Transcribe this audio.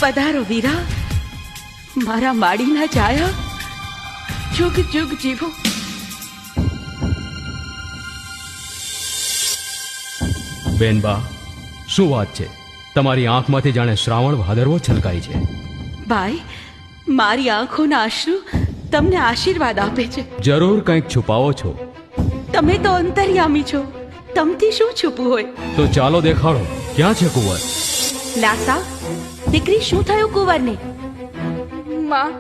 પધારો વીરા, મારા માડીના જાયા, જુગ જુગ જીવો. બેનબા, શું વાત છે? તમારી આંખમાંથી જાણે શ્રાવણ ભાદરવો છલકાય છે. ભાઈ, મારી આંખોના અશ્રુ તમને આશીર્વાદ આપે છે. જરૂર કંઈક છુપાવો છો. તમે તો અંતર્યામી છો, તમથી શું છુપવું હોય? તો ચાલો દેખાડો, ક્યાં છે કુંવર? લાસા, દીકરી, શું થયું કુંવરને? માં,